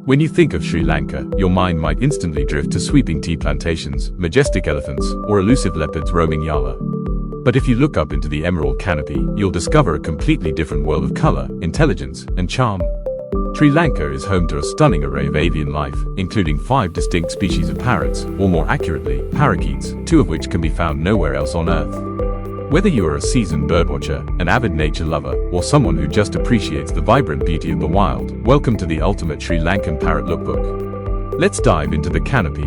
When you think of Sri Lanka, your mind might instantly drift to sweeping tea plantations, majestic elephants, or elusive leopards roaming Yala. But if you look up into the emerald canopy, you'll discover a completely different world of color, intelligence, and charm. Sri Lanka is home to a stunning array of avian life, including 5 distinct species of parrots, or more accurately, parakeets, 2 of which can be found nowhere else on Earth. Whether you are a seasoned birdwatcher, an avid nature lover, or someone who just appreciates the vibrant beauty of the wild, welcome to the ultimate Sri Lankan parrot lookbook. Let's dive into the canopy.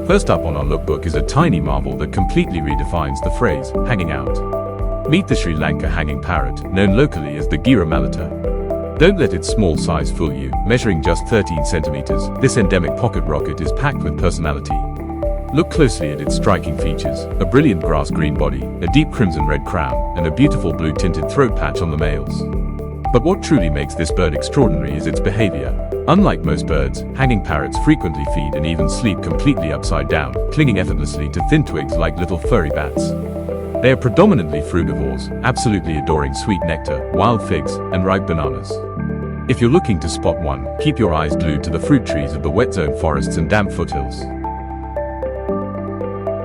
First up on our lookbook is a tiny marvel that completely redefines the phrase, hanging out. Meet the Sri Lanka Hanging Parrot, known locally as the Gira malata. Don't let its small size fool you. Measuring just 13 centimeters, this endemic pocket rocket is packed with personality. Look closely at its striking features: a brilliant grass-green body, a deep crimson-red crown, and a beautiful blue-tinted throat patch on the males. But what truly makes this bird extraordinary is its behavior. Unlike most birds, hanging parrots frequently feed and even sleep completely upside down, clinging effortlessly to thin twigs like little furry bats. They are predominantly frugivores, absolutely adoring sweet nectar, wild figs, and ripe bananas. If you're looking to spot one, keep your eyes glued to the fruit trees of the wet zone forests and damp foothills.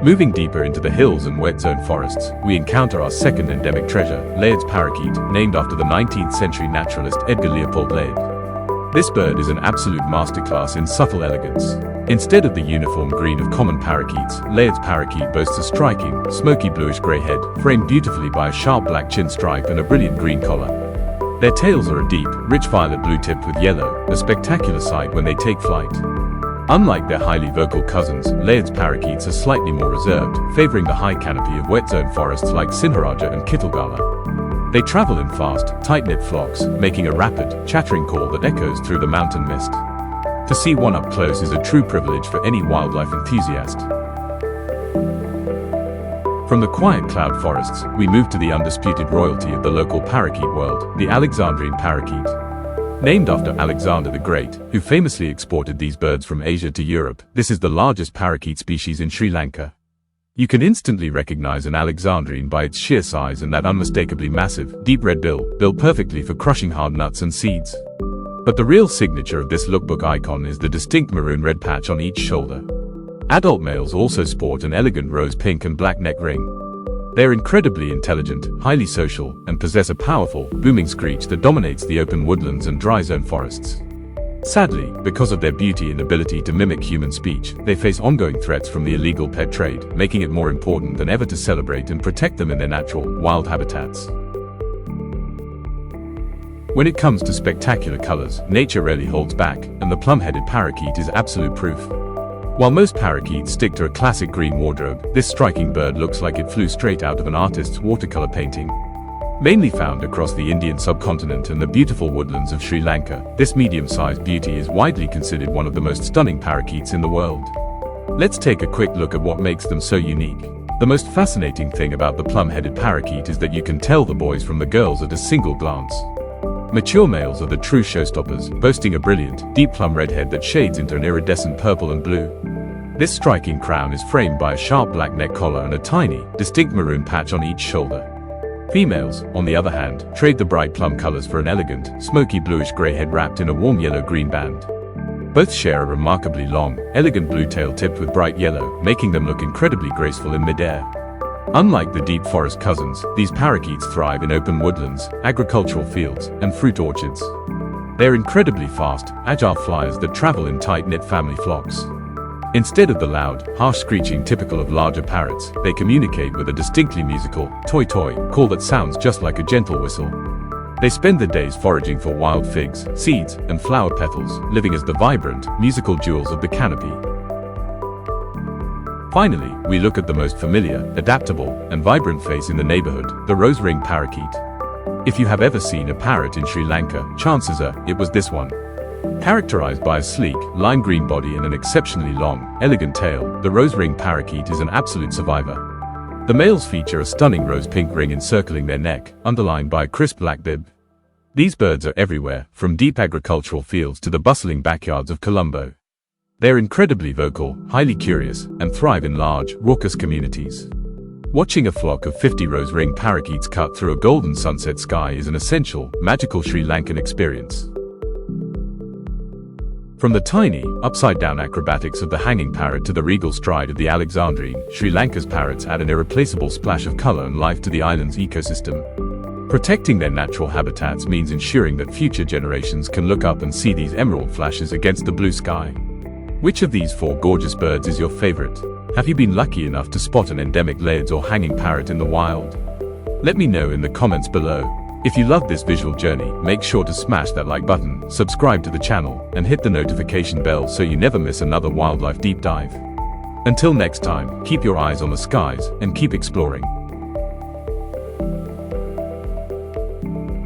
Moving deeper into the hills and wet zone forests, we encounter our second endemic treasure, Layard's parakeet, named after the 19th century naturalist Edgar Leopold Layard. This bird is an absolute masterclass in subtle elegance. Instead of the uniform green of common parakeets, Layard's parakeet boasts a striking, smoky bluish-grey head, framed beautifully by a sharp black chin stripe and a brilliant green collar. Their tails are a deep, rich violet blue tipped with yellow, a spectacular sight when they take flight. Unlike their highly vocal cousins, Layard's parakeets are slightly more reserved, favoring the high canopy of wet zone forests like Sinharaja and Kitulgala. They travel in fast, tight-knit flocks, making a rapid, chattering call that echoes through the mountain mist. To see one up close is a true privilege for any wildlife enthusiast. From the quiet cloud forests, we move to the undisputed royalty of the local parakeet world, the Alexandrine Parakeet. Named after Alexander the Great, who famously exported these birds from Asia to Europe, this is the largest parakeet species in Sri Lanka. You can instantly recognize an Alexandrine by its sheer size and that unmistakably massive, deep red bill, built perfectly for crushing hard nuts and seeds. But the real signature of this lookbook icon is the distinct maroon-red patch on each shoulder. Adult males also sport an elegant rose pink and black neck ring. They're incredibly intelligent, highly social, and possess a powerful, booming screech that dominates the open woodlands and dry zone forests. Sadly, because of their beauty and ability to mimic human speech, they face ongoing threats from the illegal pet trade, making it more important than ever to celebrate and protect them in their natural, wild habitats. When it comes to spectacular colors, nature rarely holds back, and the plum-headed parakeet is absolute proof. While most parakeets stick to a classic green wardrobe, this striking bird looks like it flew straight out of an artist's watercolor painting. Mainly found across the Indian subcontinent and the beautiful woodlands of Sri Lanka, this medium-sized beauty is widely considered one of the most stunning parakeets in the world. Let's take a quick look at what makes them so unique. The most fascinating thing about the plum-headed parakeet is that you can tell the boys from the girls at a single glance. Mature males are the true showstoppers, boasting a brilliant, deep plum red head that shades into an iridescent purple and blue. This striking crown is framed by a sharp black neck collar and a tiny, distinct maroon patch on each shoulder. Females, on the other hand, trade the bright plum colors for an elegant, smoky bluish-gray head wrapped in a warm yellow-green band. Both share a remarkably long, elegant blue tail tipped with bright yellow, making them look incredibly graceful in midair. Unlike the deep forest cousins, these parakeets thrive in open woodlands, agricultural fields, and fruit orchards. They're incredibly fast, agile flyers that travel in tight-knit family flocks. Instead of the loud, harsh screeching typical of larger parrots, they communicate with a distinctly musical, toi-toi, call that sounds just like a gentle whistle. They spend their days foraging for wild figs, seeds, and flower petals, living as the vibrant, musical jewels of the canopy. Finally, we look at the most familiar, adaptable, and vibrant face in the neighborhood, the rose-ringed parakeet. If you have ever seen a parrot in Sri Lanka, chances are it was this one. Characterized by a sleek, lime green body and an exceptionally long, elegant tail, the rose-ringed parakeet is an absolute survivor. The males feature a stunning rose-pink ring encircling their neck, underlined by a crisp black bib. These birds are everywhere, from deep agricultural fields to the bustling backyards of Colombo. They're incredibly vocal, highly curious, and thrive in large, raucous communities. Watching a flock of 50 rose-ringed parakeets cut through a golden sunset sky is an essential, magical Sri Lankan experience. From the tiny, upside-down acrobatics of the hanging parrot to the regal stride of the Alexandrine, Sri Lanka's parrots add an irreplaceable splash of color and life to the island's ecosystem. Protecting their natural habitats means ensuring that future generations can look up and see these emerald flashes against the blue sky. Which of these 4 gorgeous birds is your favorite? Have you been lucky enough to spot an endemic Laird's or hanging parrot in the wild? Let me know in the comments below. If you loved this visual journey, make sure to smash that like button, subscribe to the channel, and hit the notification bell so you never miss another wildlife deep dive. Until next time, keep your eyes on the skies and keep exploring.